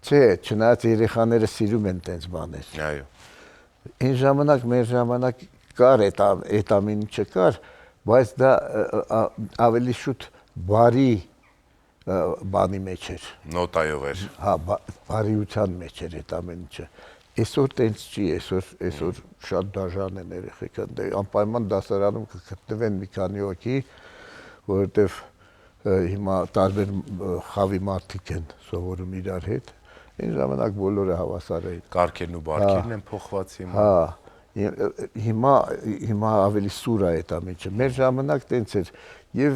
չէ, չնայած երեխաները սիրում են տենց բաներ։ Այո։ Այն ժամանակ, մեր ժամանակ կար այդ ամեն ինչը կար, բայց դա ավելի շուտ բարի բանի մեջ էր։ Նոտայով էր։ Հա, բարիության մեջ էր այդ ամեն ինչը։ Այսօր տենց չի, այսօր շատ դաժան են երեխեքը, անպայման դասարանում կգտնվեն մի քանի հոգի, որովհետև հիմա տարբեր խավի մարդիկ են սովորում իրար հետ, այն ժամանակ բոլորը հավասար էին։ Կարգերն ու բարքերն են փոխված հիմա։ Հա, հիմա ավելի սուր է այդ ամենը։ Մեր ժամանակ տենց էր եւ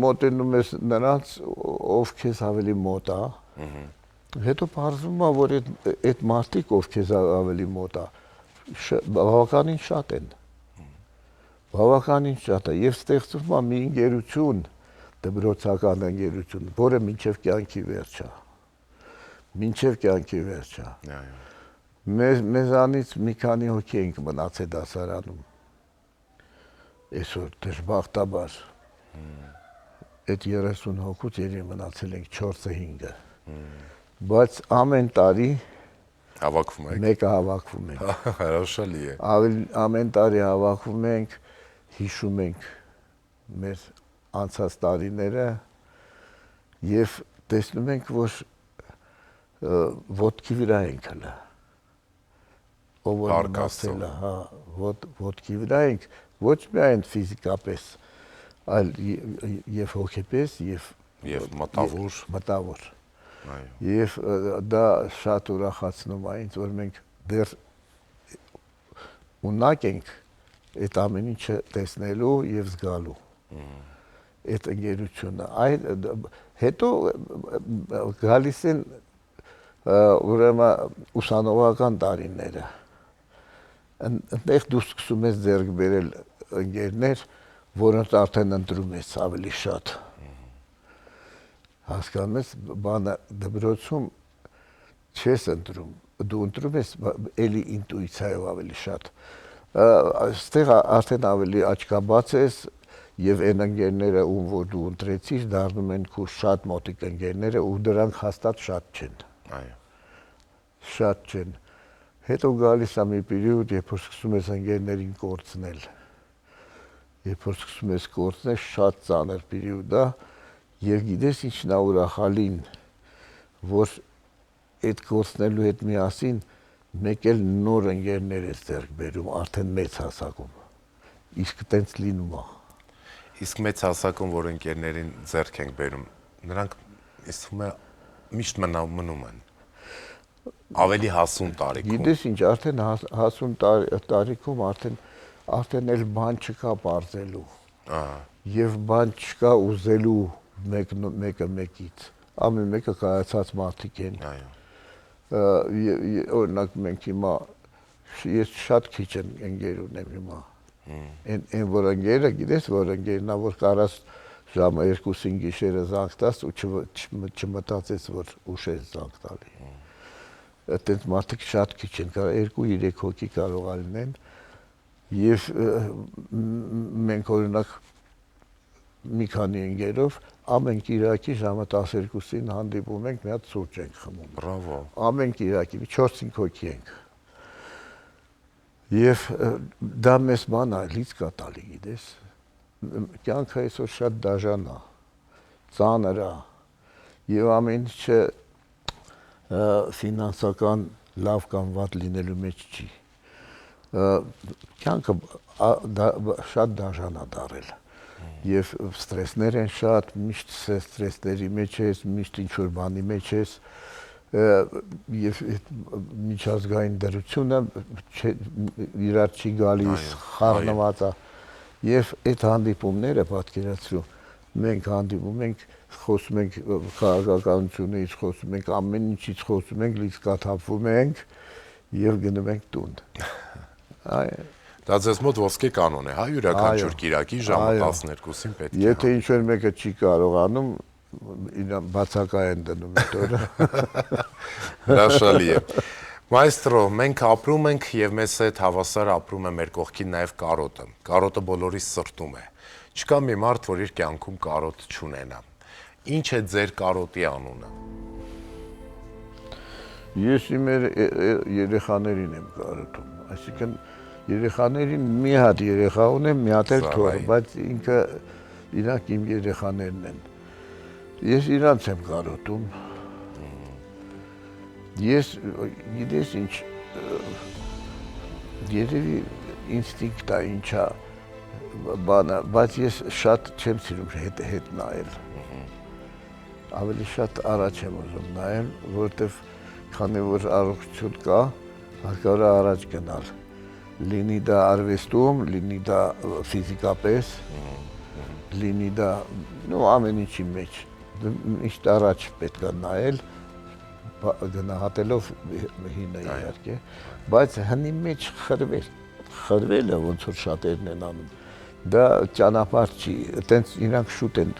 մոտենում ես նրանց, ով քեզ ավելի մոտ է։ Հետո բարձվում է, որ այդ մարդիկ, ով քեզ ավելի մոտ է, բավականին շատ են։ Բավականին շատ է եւ ստեղծվում է մի ընկերություն, դպրոցական ընկերություն, որը մինչեւ կյանքի վերջ է։ Մեզանից մի քանի հոգի ենք մնացել դասարանում։ Այսօր դժբախտաբար այդ 30 հոգուց երևի մնացել ենք 4-5-ը։ Բայց ամեն տարի Հավաքվում եք։ մեկը հավաքվում ենք։ Հրաշալի է։ Ամեն տարի հավաքվում ենք, հիշում ենք մեր անցած տարիները եւ տեսնում ենք, որ ոտքի վրա ենք հələ։ Ով որ մնացել է, հա, ոտքի վրա ենք, ոչ միայն ֆիզիկապես, այլ եւ հոգեպես եւ մտավոր։ Եվ դա շատ ուրախացնում է ինձ, որ մենք դեռ ունակ ենք այդ ամեն ինչը տեսնելու եւ զգալու։ այդ ընկերությունը։ Այդ հետո գալիս են ուրեմն ուսանողական տարիները։ Այնտեղ դու սկսում ես ձեռք բերել ընկերներ, որոնց արդեն ընտրում ես ավելի շատ։ Հասկանում ես, բանը դպրոցում չես ընտրում, դու ընտրում ես էլի ինտուիցիայով ավելի շատ։ Այստեղ արդեն ավելի աչքաբաց ես եւ այն ընկերները, ում որ դու ընտրեցիր, դառնում են քո շատ մոտիկ ընկերները ու դրանք հաստատ շատ չեն։ Այո։ Շատ չեն։ Հետո գալիս է մի պերիոդ, երբ որ սկսում ես ընկերներին կորցնել։ Երբ որ սկսում ես կորցնել, շատ ծանր պերիոդ է, եւ գիտես ինչն է ուրախալին, որ այդ կորցնելու հետ միասին մեկ էլ նոր ընկերներ ես ձեռք բերում, արդեն մեծ հասակում։ Իսկ տենց լինում է։ Իսկ մեծ հասակում, որ ընկերներին ձեռք ենք բերում, նրանք ինձ թվում է միշտ մնում են։ Ավելի հասուն տարիքում։ Գիտես ինչ, արդեն հասուն տարիքում արդեն էլ բան չկա բարձելու։ Եվ բան չկա ուզելու մեկը մեկից։ Ամեն մեկը կայացած մարդիկ են։ Այո։ Օրինակ մենք հիմա ես շատ քիչ ընկեր ունեմ հիմա։ Այն որ ընկերը, գիտես որ ընկերն է, որ կարաս ժամը 2-ին գիշերը զանգ տաս ու չմտածես, որ ուշ ես զանգ տալի։ Այդտենց մարդիկ շատ քիչ են, 2-3 հոգի կարող է լինեն, եւ մենք օրինակ մի քանի ընկերով ամեն Կիրակի ժամը 12-ին հանդիպում ենք, մի հատ սուրճ ենք խմում։ Բրավո։ Ամեն Կիրակի 4-5 հոգի ենք։ Եվ դա մեզ բան է, լիցք է տալի, գիտես։ Կյանքը այսօր շատ դաժան է, ծանր է, եւ ամեն ինչը ֆինանսական լավ կամ վատ լինելու մեջ չի։ Կյանքը շատ դաժան է դարել։ Եվ ստրեսներ են շատ, միշտ ստրեսների մեջ ես, միշտ ինչ-որ բանի մեջ ես, եւ միջազգային դրությունը իրար չի գալիս, խառնված է, եւ այդ հանդիպումները պատկերացրու, մենք հանդիպում ենք, խոսում ենք քաղաքականությունից, խոսում ենք ամեն ինչից, խոսում ենք, լիցքաթափվում ենք եւ գնում ենք տուն։ Այո։ Դա ձեզ մոտ ոսկե կանոն է, հա, յուրաքանչյուր Կիրակի ժամը 12-ին պետք է։ Եթե ինչ-որ մեկը չի կարողանում, իրան բացակայ են դնում այդ օրը։ Հրաշալի է։ Մայստրո, մենք ապրում ենք եւ մեզ հետ հավասար ապրում է մեր կողքին նաեւ կարոտը։ Կարոտը բոլորի սրտում է։ Չկա մի մարդ, որ իր կյանքում կարոտ չունենա։ Ինչ է ձեր կարոտի անունը։ Ես իմ երեխաներին եմ կարոտում, այսինքն երեխաներին մի հատ երեխա ունեմ, մի հատ էլ թող, բայց ինքը իրանք իմ երեխաներն են։ Ես իրանց եմ կարոտում։ Ես գիտես ինչ երևի ինստինկտ է ինչա բանը, բայց ես շատ չեմ սիրում հետ նայել։ Ավելի շատ առաջ եմ ուզում նայել, որովհետև քանի որ առողջություն կա, հարկավոր է առաջ գնալ։ Լինի դա արվեստում, լինի դա ֆիզիկապես, լինի դա ամեն ինչի մեջ։ Միշտ առաջ պետք է նայել, գնահատելով հինը իհարկե, բայց հնի մեջ խրվելը ոնց որ շատերն են անում, դա ճանապարհ չի, այտենց իրանք շուտ են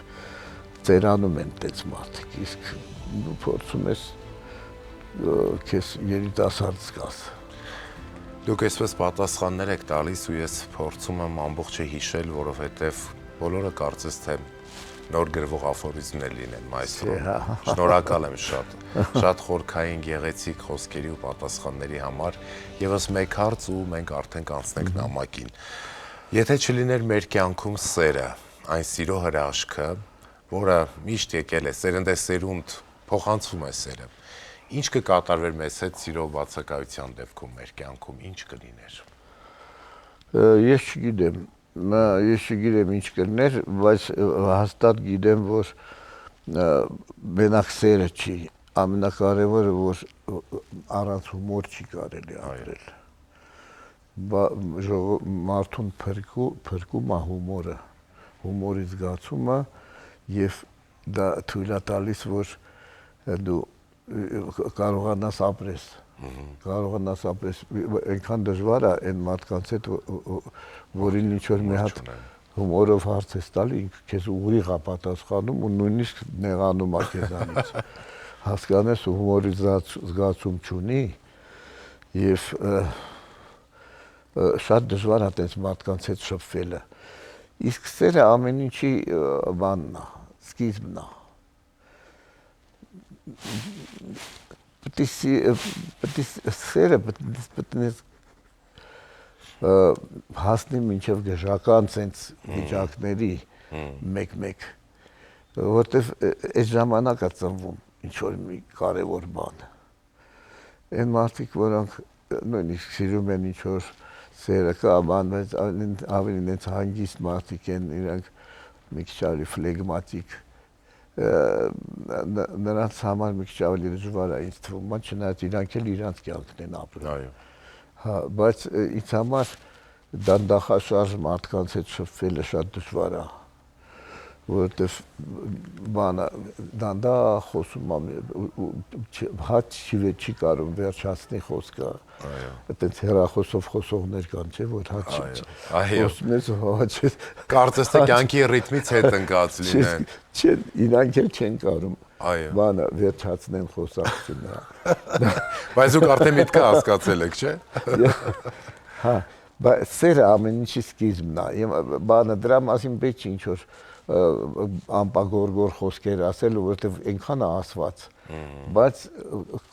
ծերանում են այդպես մարդիկ, իսկ դու փորձում ես քեզ երիտասարդ զգաս։ Դուք այսպես պատասխաններ եք տալիս ու ես փորձում եմ ամբողջը հիշել, որովհետև բոլորը կարծես թե նոր գրվող աֆորիզմներ լինեն, մայստրո։ Շնորհակալ եմ շատ։ Շատ խորքային գեղեցիկ խոսքերի ու պատասխանների համար։ Եվս մեկ հարց ու մենք արդեն կանցնենք նամակին։ Եթե չլիներ մեր կյանքում սերը, այն սիրո հրաշքը, որը միշտ եկել է, սերնդեսերունդ փոխանցվում է սերը, ինչ կկատարվեր մեզ հետ սիրո բացակայության դեպքում մեր կյանքում, ինչ կլիներ։ Ես չգիտեմ ինչ կլիներ, բայց հաստատ գիտեմ, որ մենակ սերը չի, ամենակարևորը, որ առանց հումոր չի կարելի ապրել։ Մարդուն փրկում է հումորը, հումորի զգացումը եւ դա թույլ է տալիս, որ դու կարողանաս ապրես։ Կարողանաս ապրես, այնքան դժվար է այն մարդկանց հետ, որին ինչ-որ մի հատ հումորով հարց ես տալի, ինքը քեզ ուղիղ է պատասխանում ու նույնիսկ նեղանում է քեզանից։ Հասկանես ու հումորի զգացում չունի եւ շատ դժվար է այդպես մարդկանց հետ շփվելը։ Իսկ սերը ամեն ինչի բանն է, սկիզբն է։ Սերը պետք է հասնի մինչև գժական ցենց վիճակների մեկ-մեկ, որտեվ այս ժամանակ է ծնվում ինչ-որ մի կարևոր բան։ Այն մարդիկ, որոնք նույնիսկ սիրում են ինչ-որ սերը կա, բան, բայց ավելի նենց հանգիստ մարդիկ են, իրանք մի քիչ ավելի ֆլեգմատիկ, նրանց համար մի քիչ ավելի դժվար է ինձ թվում, չնայած իրանք էլ իրանց կյանքն են ապրում։ Այո։ Հա, բայց ինձ համար դանդաղաշարժ մարդկանց հետ շփվելը շատ դժվար է, որովհետև բանը դանդաղ խոսում հաց չի կարող վերջացնի խոսքը։ Այո։ Այդպես հեռախոսով խոսողներ կան, չէ՞, որ հաց խոսում ես հաց։ Կարծես թե կյանքի ռիթմից հետ ընկած լինեն։ Չէ, իրանք էլ չեն կարող Այո։ բանը վերջացնեն խոսակցությունը։ Բայց դուք արդեն միտքը հասկացել եք, չէ՞։ Հա, բայց սերը ամեն ինչի սկիզբն է։ Բանը դրա մասին պետք չի ինչ-որ անպագորգոր խոսքեր ասել, որովհետև այնքան է ասված, բայց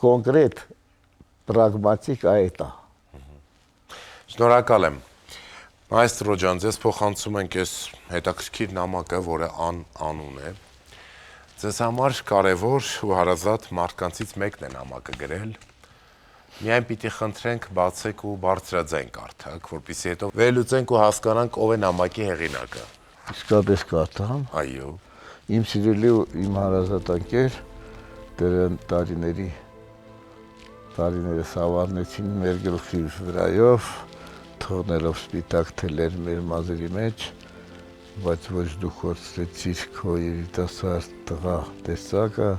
կոնկրետ պրագմատիկ այդ է։ Շնորհակալ եմ։ Մայստրո ջան, ձեզ փոխանցում ենք այս հետաքրքիր նամակը, որը անուն է։ Ձեզ համար կարևոր ու հարազատ մարդկանցից մեկն է նամակը գրել։ Միայն պիտի խնդրենք բացեք ու բարձրաձայն կարդաք, որպեսզի հետո վերլուծենք ու հասկանանք ով է նամակի հեղինակը։ Իսկապես կարդամ։ Այո։ Իմ սիրելի ու իմ հարազատ ընկեր դրան տարիները սավառնեցին մեր գլխի վրայով, թողնելով սպիտակ թելեր մեր մազերի մեջ, բայց ոչ դու կորցրեցիր քո երիտասարդ տղա տեսակը,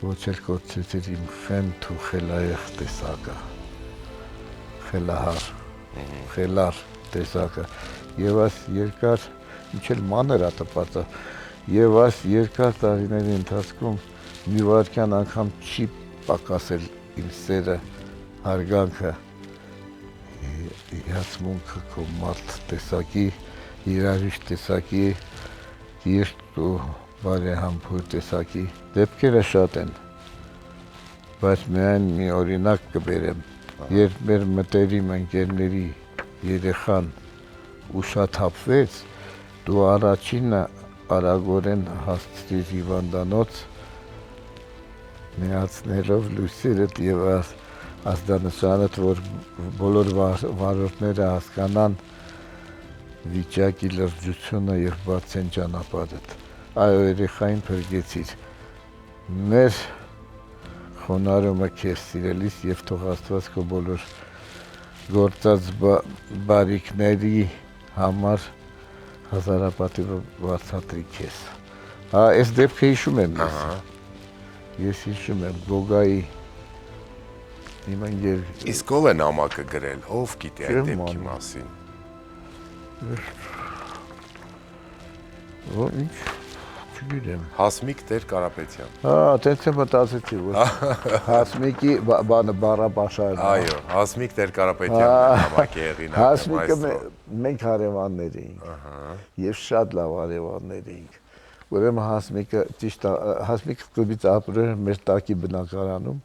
ոչ էլ կորցրեցիր իմ խենթ ու խելայեղ տեսակը, խելար տեսակը, եւ այս երկար ինչ էլ մանր է տպածը, եւ այս երկար տարիների ընթացքում մի վայրկյան անգամ չի պակասել իմ սերը, հարգանքը, հիացմունքը քո մարդ տեսակի, երաժիշտ տեսակի, կիրթ ու բարեհամբույր տեսակի։ Դեպքերը շատ են, բայց միայն մի օրինակ կբերեմ, երբ մեր մտերիմ ընկերների երեխան ուշաթափվեց, դու առաջինը արագորեն հասցրիր հիվանդանոց, միացնելով լույսերդ եւ ազդանշանդ, որ բոլոր վարորդները հասկանան վիճակի լրջությունը եւ բացեն ճանապարհդ։ Այո, երեխային փրկեցիր։ Մեր խոնարհումը քեզ սիրելիս եւ թող Աստված քո բոլոր գործած բարիքների համար հազարապատիվ բացատրի քեզ։ Հա, այս դեպքը հիշում եմ ես։ Ես հիշում եմ Գոգայի իմ ընկեր։ Իսկ ով է նամակը գրել, ով գիտի այդ դեպքի մասին։ Ինչ, չգիտեմ։ Հասմիկ Տեր Կարապետյան։ Հա, այդպես եմ մտածեցի, որ Հասմիկի բանը բառապաշարն է։ Այո, Հասմիկ Տեր Կարապետյանն է նամակի հեղինակը։ Հասմիկը մենք հարևաններ էինք։ Եվ շատ լավ հարևաններ էինք։ Ուրեմն Հասմիկը ճիշտ է, Հասմիկը կլուբից ապրել էր մեր տակի բնակարանում,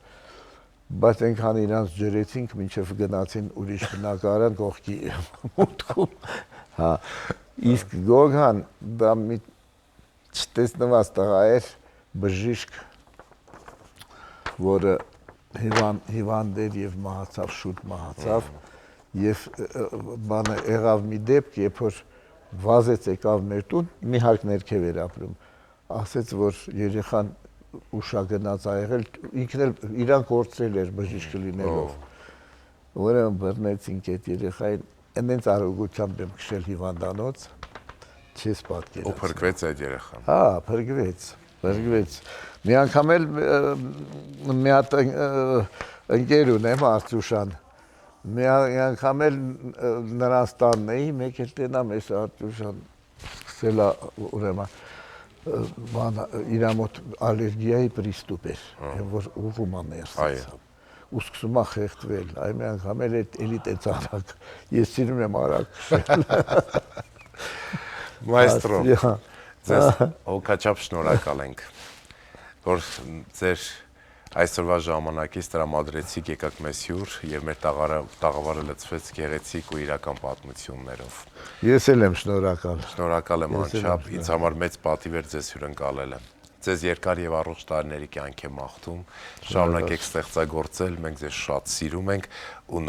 բայց այնքան իրանց ջրեցինք, մինչև գնացին ուրիշ բնակարան կողքի մուտքում։ Հա, իսկ Գոգան դա մի չտեսնված տղա էր, բժիշկ, որը հիվանդ էր եւ մահացավ, շուտ մահացավ, եւ բանը եղավ մի դեպք, երբ որ վազեց եկավ մեր տուն, մի հարկ ներքև էր ապրում, ասեց, որ երեխան ուշագնաց ա եղել, ինքն էլ իրան կորցրել էր բժիշկ լինելով, ուրեմն բռնեցինք այդ երեխային, այնց արագությամբ եմ քշել հիվանդանոց, չես պատկերացնի։ Ու փրկվեց այդ երեխան։ Հա, փրկվեց։ Մի անգամ էլ մի հատ ընկեր ունեմ Արտուշան։ Մի անգամ էլ նրանց տանն էի, մեկ էլ տենամ էս Արտուշան սկսել է ուրեմն իր մոտ ալերգիայի պրիստուպ էր, որ ուղում է ներսից։ Ու սկսում է խեղդվել, այ մի անգամ էլ էլի տեց արագ, ես սիրում եմ արագ քշել։ Մայստրո, ձեզ հոգաչափ շնորհակալ ենք, որ ձեր այսօրվա ժամանակից տրամադրեցիք, եկաք մեզ հյուր եւ մեր տաղավարը լցվեց գեղեցիկ ու իրական պատմություններով։ Ես էլ եմ շնորհակալ։ Շնորհակալ եմ անչափ, ինձ համար մեծ պատիվ էր ձեզ հյուրընկալելը։ Ձեզ երկար եւ առողջ տարիների կյանք եմ մաղթում, շարունակեք ստեղծագործել, մենք ձեզ շատ սիրում ենք ու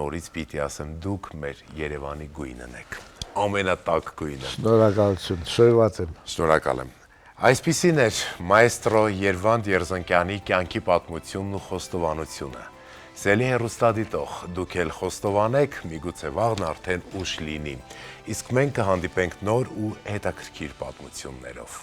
նորից պիտի ասեմ, դուք մեր Երևանի գույնն եք։ Ամենատակ գույնը։ Շնորհակալություն, շոյված եմ։ Շնորհակալ եմ։ Այսպիսին էր մայստրո Երվանդ Երզնկյանի կյանքի պատմությունն ու խոստովանությունը։ Սելի հեռուստադիտող, դուք էլ խոստովանեք, միգուցե վաղն արդեն ուշ լինի։ Իսկ մենք կհանդիպենք նոր ու հետաքրքիր պատմություններով։